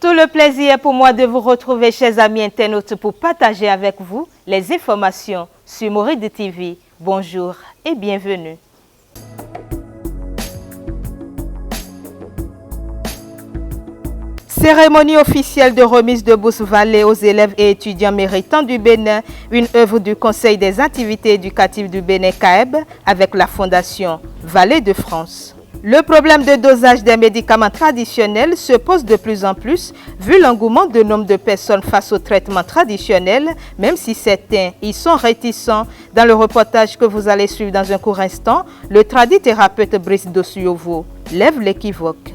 Tout le plaisir pour moi de vous retrouver, chers amis internautes, pour partager avec vous les informations sur Mouride TV. Bonjour et bienvenue. Cérémonie officielle de remise de bourse Vallée aux élèves et étudiants méritants du Bénin, une œuvre du Conseil des activités éducatives du Bénin CAEB avec la Fondation Vallée de France. Le problème de dosage des médicaments traditionnels se pose de plus en plus vu l'engouement de nombre de personnes face au traitement traditionnel, même si certains y sont réticents. Dans le reportage que vous allez suivre dans un court instant, le tradithérapeute Brice Dossuyovo lève l'équivoque.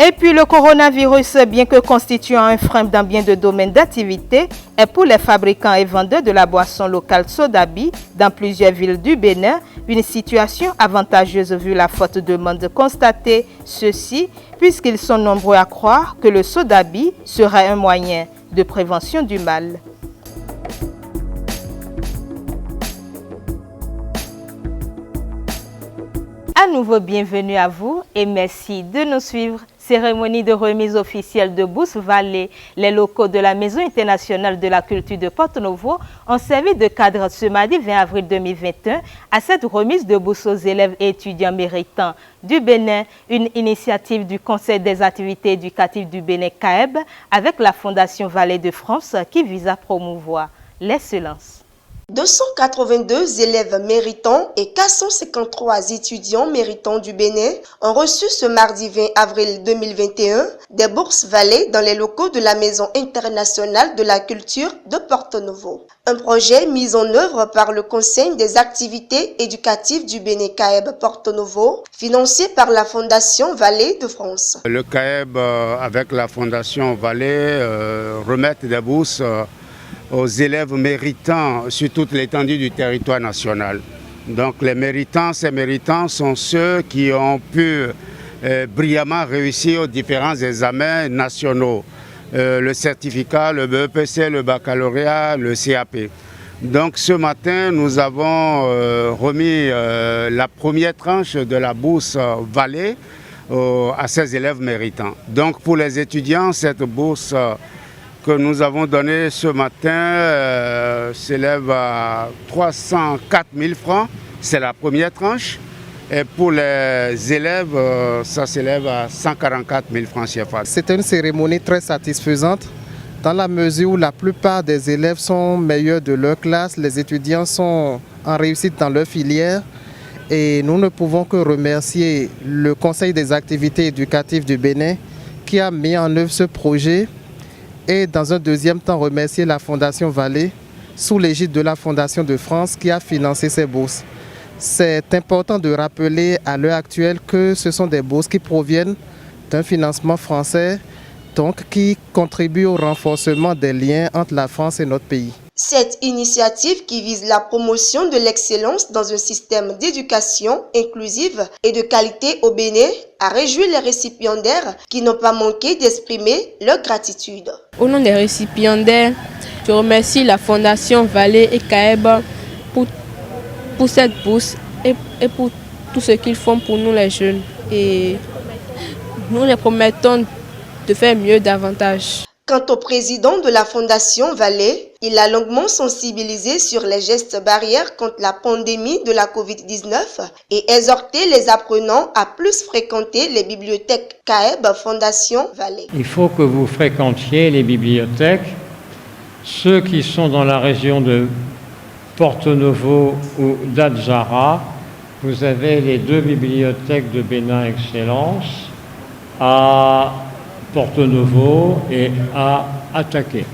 Et puis le coronavirus, bien que constituant un frein dans bien de domaines d'activité, est pour les fabricants et vendeurs de la boisson locale Sodabi dans plusieurs villes du Bénin une situation avantageuse vu la forte demande constatée, ceci puisqu'ils sont nombreux à croire que le Sodabi serait un moyen de prévention du mal. À nouveau, bienvenue à vous et merci de nous suivre. Cérémonie de remise officielle de bourse Vallée. Les locaux de la Maison internationale de la culture de Porto-Novo ont servi de cadre ce mardi 20 avril 2021 à cette remise de bourse aux élèves et étudiants méritants du Bénin, une initiative du Conseil des activités éducatives du Bénin CAEB avec la Fondation Vallée de France qui vise à promouvoir l'excellence. 282 élèves méritants et 453 étudiants méritants du Bénin ont reçu ce mardi 20 avril 2021 des bourses Vallée dans les locaux de la Maison internationale de la culture de Porto-Novo. Un projet mis en œuvre par le Conseil des activités éducatives du Bénin CAEB Porto-Novo, financé par la Fondation Vallée de France. Le CAEB avec la Fondation Vallée remettent des bourses aux élèves méritants sur toute l'étendue du territoire national. Donc ces méritants sont ceux qui ont pu brillamment réussir aux différents examens nationaux, le certificat, le BEPC, le baccalauréat, le CAP. Donc ce matin, nous avons remis la première tranche de la bourse Vallée à ces élèves méritants. Donc pour les étudiants, cette bourse que nous avons donné ce matin s'élève à 304 000 francs, c'est la première tranche. Et pour les élèves, ça s'élève à 144 000 francs CFA. C'est une cérémonie très satisfaisante dans la mesure où la plupart des élèves sont meilleurs de leur classe, les étudiants sont en réussite dans leur filière et nous ne pouvons que remercier le Conseil des activités éducatives du Bénin qui a mis en œuvre ce projet. Et dans un deuxième temps, remercier la Fondation Vallée sous l'égide de la Fondation de France qui a financé ces bourses. C'est important de rappeler à l'heure actuelle que ce sont des bourses qui proviennent d'un financement français, donc qui contribuent au renforcement des liens entre la France et notre pays. Cette initiative qui vise la promotion de l'excellence dans un système d'éducation inclusive et de qualité au Bénin a réjoui les récipiendaires qui n'ont pas manqué d'exprimer leur gratitude. Au nom des récipiendaires, je remercie la Fondation Vallée et CAEB pour cette bourse et pour tout ce qu'ils font pour nous les jeunes. Et nous les promettons de faire mieux davantage. Quant au président de la Fondation Vallée, il a longuement sensibilisé sur les gestes barrières contre la pandémie de la Covid-19 et exhorté les apprenants à plus fréquenter les bibliothèques CAEB Fondation Vallée. Il faut que vous fréquentiez les bibliothèques. Ceux qui sont dans la région de Porto-Novo ou d'Adjara, vous avez les deux bibliothèques de Bénin Excellence à Porto-Novo et à Ataké.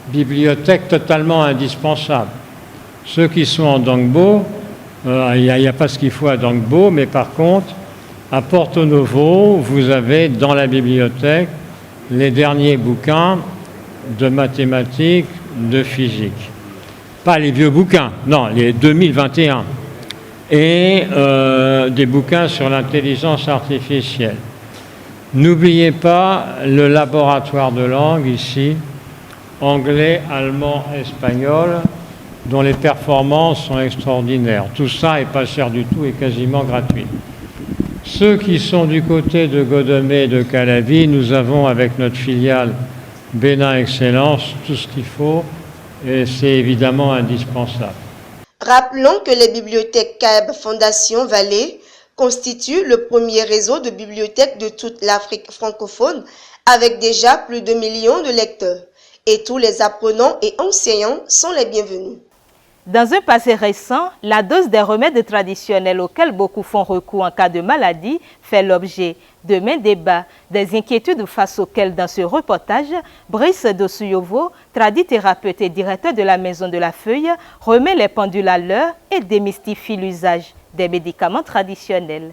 Bibliothèque totalement indispensable. Ceux qui sont en Dongbo, il n'y a pas ce qu'il faut à Dongbo, mais par contre, à Porto-Novo, vous avez dans la bibliothèque les derniers bouquins de mathématiques, de physique. Pas les vieux bouquins, non, les 2021. Et des bouquins sur l'intelligence artificielle. N'oubliez pas le laboratoire de langue ici, anglais, allemand, espagnol, dont les performances sont extraordinaires. Tout ça n'est pas cher du tout et quasiment gratuit. Ceux qui sont du côté de Godomé et de Calavi, nous avons avec notre filiale Bénin Excellence tout ce qu'il faut et c'est évidemment indispensable. Rappelons que les bibliothèques CAEB Fondation Vallée constituent le premier réseau de bibliothèques de toute l'Afrique francophone avec déjà plus de millions de lecteurs. Et tous les apprenants et enseignants sont les bienvenus. Dans un passé récent, la dose des remèdes traditionnels auxquels beaucoup font recours en cas de maladie fait l'objet de maints débats, des inquiétudes face auxquelles dans ce reportage, Brice Dosuyovo, tradithérapeute et directeur de la Maison de la Feuille, remet les pendules à l'heure et démystifie l'usage des médicaments traditionnels.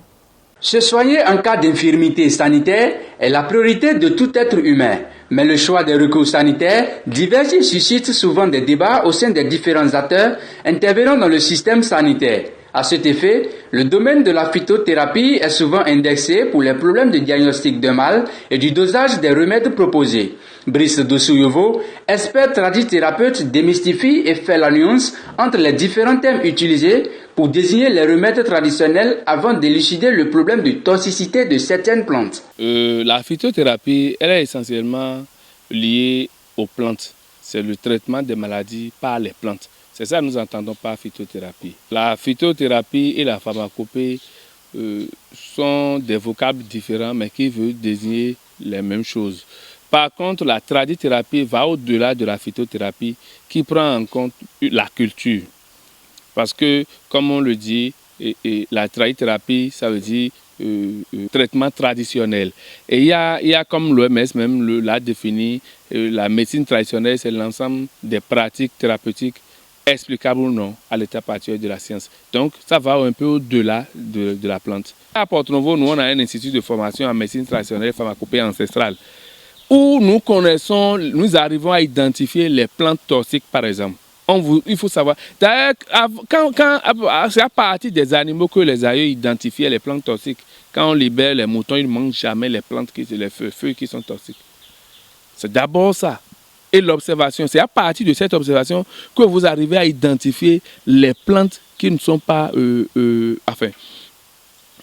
Se soigner en cas d'infirmité sanitaire est la priorité de tout être humain. Mais le choix des recours sanitaires diverge et suscite souvent des débats au sein des différents acteurs intervenant dans le système sanitaire. À cet effet, le domaine de la phytothérapie est souvent indexé pour les problèmes de diagnostic de mal et du dosage des remèdes proposés. Brice Dosuyovo, expert tradithérapeute, démystifie et fait la nuance entre les différents termes utilisés pour désigner les remèdes traditionnels avant d'élucider le problème de toxicité de certaines plantes. La phytothérapie, elle est essentiellement liée aux plantes. C'est le traitement des maladies par les plantes. C'est ça que nous entendons par phytothérapie. La phytothérapie et la pharmacopée sont des vocables différents mais qui veulent désigner les mêmes choses. Par contre, la tradithérapie va au-delà de la phytothérapie qui prend en compte la culture. Parce que, comme on le dit, la tradithérapie, ça veut dire traitement traditionnel. Et il y a comme l'OMS même l'a défini, la médecine traditionnelle, c'est l'ensemble des pratiques thérapeutiques explicables ou non à l'état particulier de la science. Donc, ça va un peu au-delà de la plante. À Porto Novo, nous, on a un institut de formation en médecine traditionnelle, pharmacopée ancestrale, où nous arrivons à identifier les plantes toxiques, par exemple. Il faut savoir. D'ailleurs, c'est à partir des animaux que les aïeux identifiaient les plantes toxiques. Quand on libère les moutons, ils ne mangent jamais les plantes, les feuilles qui sont toxiques. C'est d'abord ça. Et l'observation, c'est à partir de cette observation que vous arrivez à identifier les plantes qui ne sont pas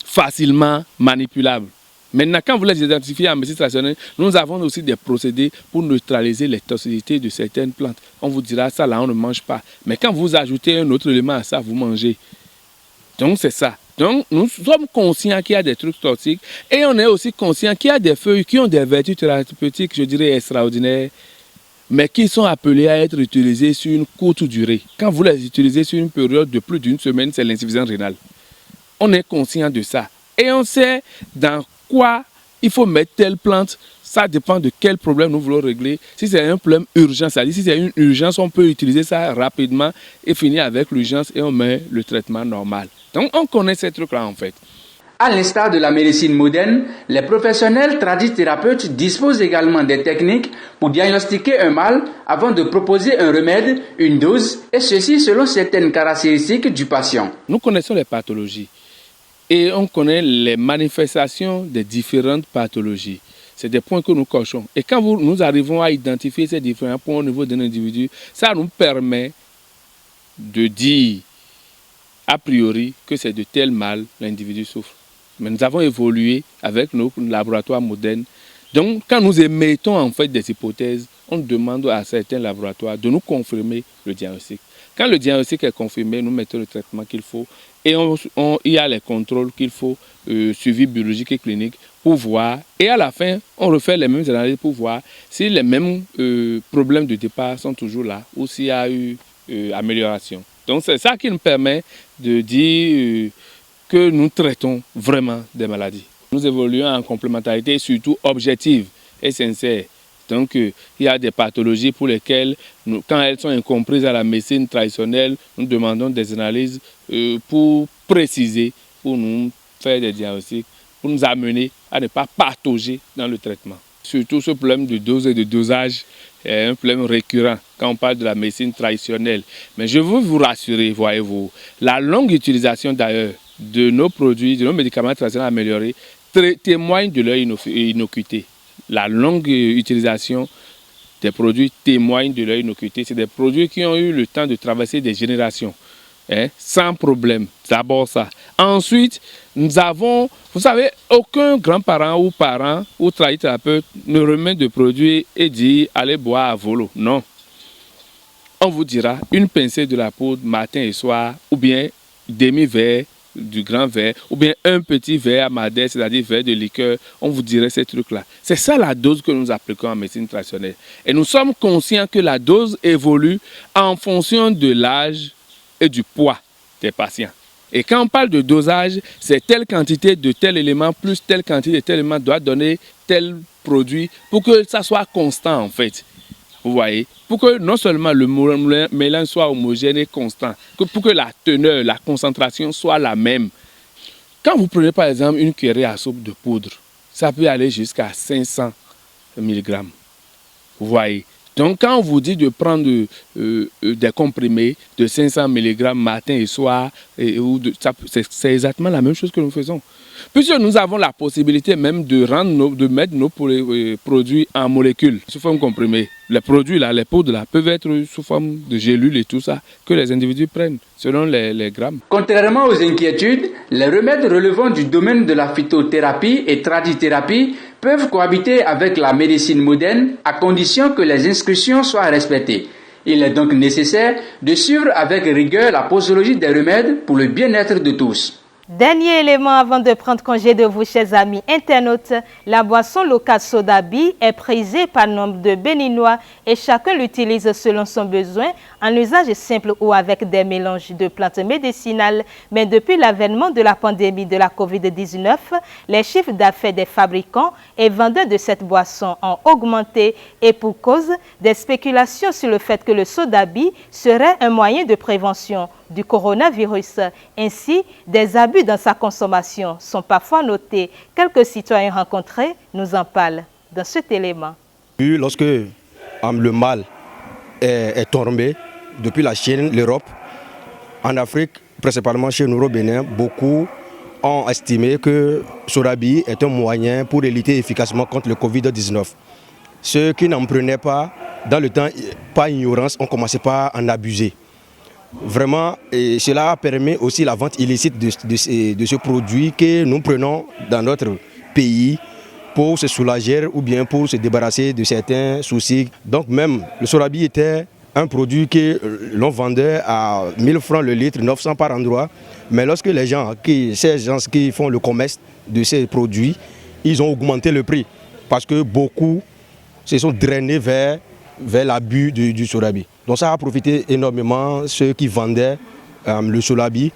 facilement manipulables. Maintenant, quand vous les identifiez en médecine traditionnelle, nous avons aussi des procédés pour neutraliser les toxicités de certaines plantes. On vous dira ça, là, on ne mange pas. Mais quand vous ajoutez un autre élément à ça, vous mangez. Donc, c'est ça. Donc, nous sommes conscients qu'il y a des trucs toxiques et on est aussi conscient qu'il y a des feuilles qui ont des vertus thérapeutiques, je dirais, extraordinaires, mais qui sont appelées à être utilisées sur une courte durée. Quand vous les utilisez sur une période de plus d'une semaine, c'est l'insuffisance rénale. On est conscient de ça. Et on sait dans quoi il faut mettre telle plante. Ça dépend de quel problème nous voulons régler. Si c'est un problème urgent, c'est-à-dire si c'est une urgence, on peut utiliser ça rapidement et finir avec l'urgence et on met le traitement normal. Donc on connaît ces trucs-là en fait. À l'instar de la médecine moderne, les professionnels tradithérapeutes disposent également des techniques pour diagnostiquer un mal avant de proposer un remède, une dose, et ceci selon certaines caractéristiques du patient. Nous connaissons les pathologies et on connaît les manifestations des différentes pathologies. C'est des points que nous cochons. Et quand nous arrivons à identifier ces différents points au niveau d'un individu, ça nous permet de dire a priori que c'est de tel mal l'individu souffre. Mais nous avons évolué avec nos laboratoires modernes. Donc, quand nous émettons en fait des hypothèses, on demande à certains laboratoires de nous confirmer le diagnostic. Quand le diagnostic est confirmé, nous mettons le traitement qu'il faut et il y a les contrôles qu'il faut, suivi biologique et clinique pour voir. Et à la fin, on refait les mêmes analyses pour voir si les mêmes problèmes de départ sont toujours là ou s'il y a eu amélioration. Donc, c'est ça qui nous permet de dire que nous traitons vraiment des maladies. Nous évoluons en complémentarité surtout objective et sincère. Donc, il y a des pathologies pour lesquelles, quand elles sont incomprises à la médecine traditionnelle, nous demandons des analyses pour préciser, pour nous faire des diagnostics, pour nous amener à ne pas patauger dans le traitement. Surtout ce problème de dose et de dosage est un problème récurrent quand on parle de la médecine traditionnelle. Mais je veux vous rassurer, voyez-vous, la longue utilisation d'ailleurs de nos produits, de nos médicaments traditionnels améliorés, témoigne de leur innocuité. La longue utilisation des produits témoigne de leur innocuité. C'est des produits qui ont eu le temps de traverser des générations. sans problème. D'abord ça. Ensuite, nous avons, vous savez, aucun grand-parent ou parent ou tradithérapeute ne remet de produits et dit allez boire à volo. Non. On vous dira une pincée de la poudre matin et soir, ou bien demi-verre du grand verre, ou bien un petit verre à madère, c'est-à-dire verre de liqueur. On vous dirait ces trucs-là. C'est ça la dose que nous appliquons en médecine traditionnelle. Et nous sommes conscients que la dose évolue en fonction de l'âge et du poids des patients. Et quand on parle de dosage, c'est telle quantité de tel élément plus telle quantité de tel élément doit donner tel produit pour que ça soit constant en fait. Vous voyez, pour que non seulement le mélange soit homogène et constant, que pour que la teneur, la concentration soit la même. Quand vous prenez par exemple une cuillerée à soupe de poudre, ça peut aller jusqu'à 500 mg. Vous voyez. Donc quand on vous dit de prendre des comprimés de 500 mg matin et soir, c'est exactement la même chose que nous faisons. Puisque nous avons la possibilité même de mettre nos produits en molécules, sous forme comprimée. Les produits, là, les poudres là, peuvent être sous forme de gélules et tout ça, que les individus prennent selon les grammes. Contrairement aux inquiétudes, les remèdes relevant du domaine de la phytothérapie et tradithérapie peuvent cohabiter avec la médecine moderne à condition que les inscriptions soient respectées. Il est donc nécessaire de suivre avec rigueur la posologie des remèdes pour le bien-être de tous. Dernier élément avant de prendre congé de vous, chers amis internautes, la boisson locale Sodabi est prisée par nombre de Béninois et chacun l'utilise selon son besoin, en usage simple ou avec des mélanges de plantes médicinales. Mais depuis l'avènement de la pandémie de la Covid-19, les chiffres d'affaires des fabricants et vendeurs de cette boisson ont augmenté et pour cause des spéculations sur le fait que le Sodabi serait un moyen de prévention du coronavirus. Ainsi, des abus dans sa consommation sont parfois notés. Quelques citoyens rencontrés nous en parlent dans cet élément. Lorsque le mal est tombé depuis la Chine, l'Europe, en Afrique, principalement chez nous au Bénin, beaucoup ont estimé que Sodabi est un moyen pour lutter efficacement contre le Covid-19. Ceux qui n'en prenaient pas, dans le temps, par ignorance, ont commencé par en abuser. Vraiment, et cela permet aussi la vente illicite de ce produit que nous prenons dans notre pays pour se soulager ou bien pour se débarrasser de certains soucis. Donc même, le Sodabi était un produit que l'on vendait à 1000 francs le litre, 900 par endroit. Mais lorsque ces gens qui font le commerce de ces produits, ils ont augmenté le prix parce que beaucoup se sont drainés vers l'abus du Sodabi. Donc ça a profité énormément ceux qui vendaient le Sodabi,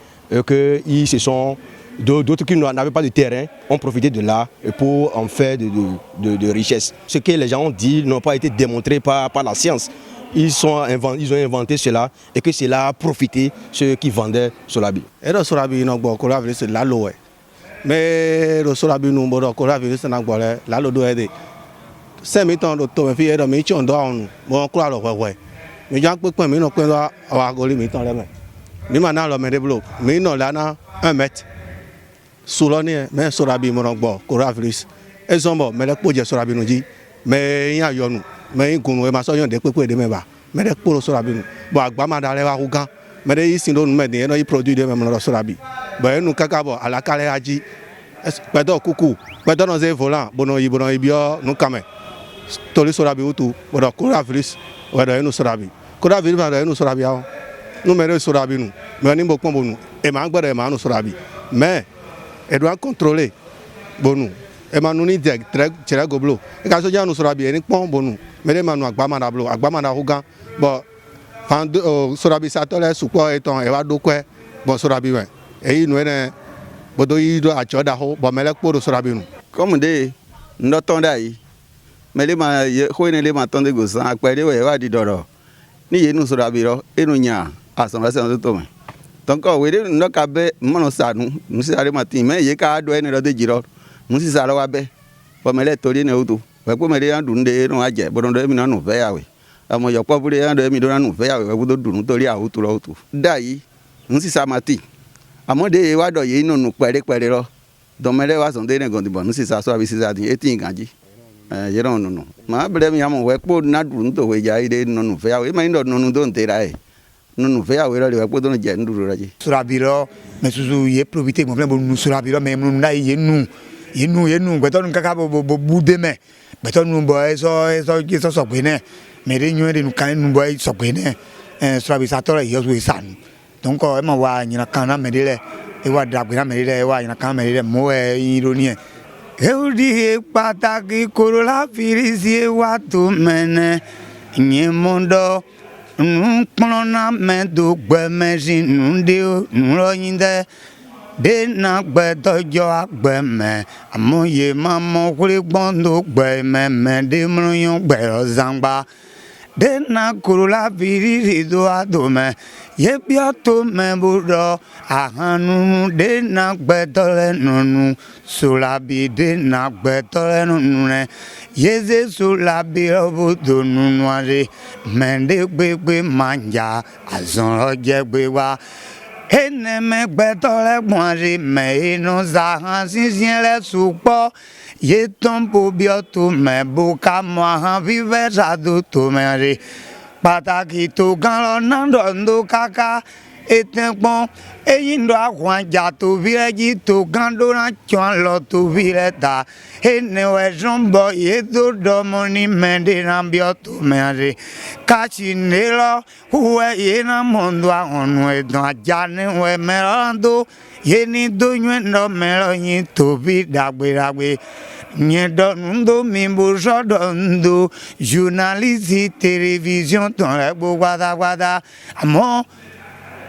qu'ils se sont d'autres qui n'avaient pas de terrain ont profité de là pour en faire de richesses. Ce que les gens ont dit n'ont pas été démontrés par la science. Ils ont inventé cela et que cela a profité ceux qui vendaient Sodabi. Et le Sodabi c'est l'aloe. Mais le Sodabi c'est l'aloe. C'est maintenant le temps de faire des choses dans mon croix le ouais. Mais j'ai peu mais non quoi avoir golé maintenant là. Mais maintenant le met développe. Mais non là na 1 mètre. Soulonné mais Sodabi mon bon coronavirus. Ils sont bon mais le projet Sodabi nous dit mais il y a yon mais il goûte ma soyon de peu de même ba. Mais le pour Sodabi. Bon agba dans les warougan. Mais les ici nous met des nos produits de même le Sodabi. Ben nous kakabo à la calé aji. Pardon coucou. Pardon nos volants bono ibio nous quand même. Toli Sodabi utu bodo coronavirus wada enu Sodabi coronavirus wada enu Sodabi awo nous mere Sodabi nous mais ni bokon bonu e ma gbere ma nu Sodabi mais e doit contrôler bonu e ma nu ni de tere goblo e ka so ja nu Sodabi e ni pon bonu mais le ma nu agbama na blo agbama na hugan bon fan Sodabi sa tole supo eton e wa do kwe bon Sodabi we e inu ene bodo yi do achoda ho bon mele kporo Sodabi nu comme de noton dai mais les ma les matons de gosan akpere we wa di doro ni yenu Sodabi ro enu nya assemblée de tout donc we de no ka be mono sanu nous si ale matin mais ye ka do ene ro de jiro nous si sala wa be po mele tori ne utu we po mele andu nde no aje bodo ndo mi na no ve ya we amo yo po bure andu mi do na no ve ya we we do dunu tori a utu ro utu dai nous si sa matin amo de wa do ye no nu pere ro do mele wa son de ne gondi bon nous si sa so abi si sa di etin ganji yero no ma bre mi amo we po na dun to we ja ide no no fe awe ma ndo no no don tera nous faisons les pour donner des nous sur la biro mais sous y profiter mon frère nous sur la biro mais nous là y nous beton nous kaka bout demain beton nous boy so bene mais réunion de nous quand nous boy so bene sur la biro ça tole yo so san donc e ma wa nyina kana me de e wa da bina me de e wa nyina kana me de mo ironie eudi pataki korola firisi wa to mene nyemondo Nukplona me do gbe me zi nude nulonyinde de na gbe dojo agbe me amoye mamo kuri gbondo gbe me de mrunyo gbe ozangba de na kurula viriri do adome ye biato me budo ahanu de na gbe dole nunu sulabi de na gbe dole nunu ne yeze sulabi obudo nunu are mende gbegbe manja azonro je gbe wa ene me gbe dole gbonre me inu za sinsin le supo ye tombo bioto me buka mo han vive rado to me re pataki to gan lo nando ndo kaka etenpon eyin do akwan ja to vireji to gan do ran chon lo to vireta ene we jombo ye do moni mende ran bioto me re kachi nelo we ye na mondo onu e don ajane we merando ye ni do nyen no melo yin to bi dagbe Nyedo ndo mimbo jodondo journaliste télévision dans la guada amo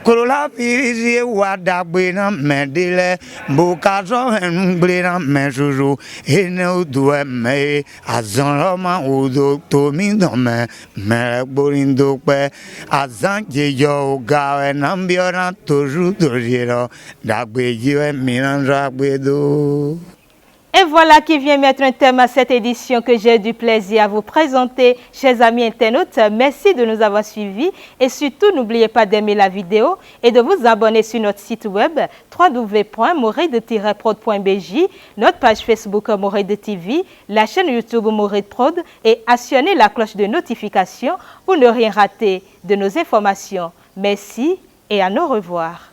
korola firisi wada gbena medile bokazo engbena mesuzu ene odu me azanroma odo tomi dome me gborindo pe azanje yo gawe nambiora toju dojiro dagbejiwe miranra gbedo. Et voilà qui vient mettre un thème à cette édition que j'ai du plaisir à vous présenter. Chers amis internautes, merci de nous avoir suivis et surtout n'oubliez pas d'aimer la vidéo et de vous abonner sur notre site web www.moreide-prod.bj, notre page Facebook Moreide TV, la chaîne YouTube Moreide Prod et actionnez la cloche de notification pour ne rien rater de nos informations. Merci et à nos revoir.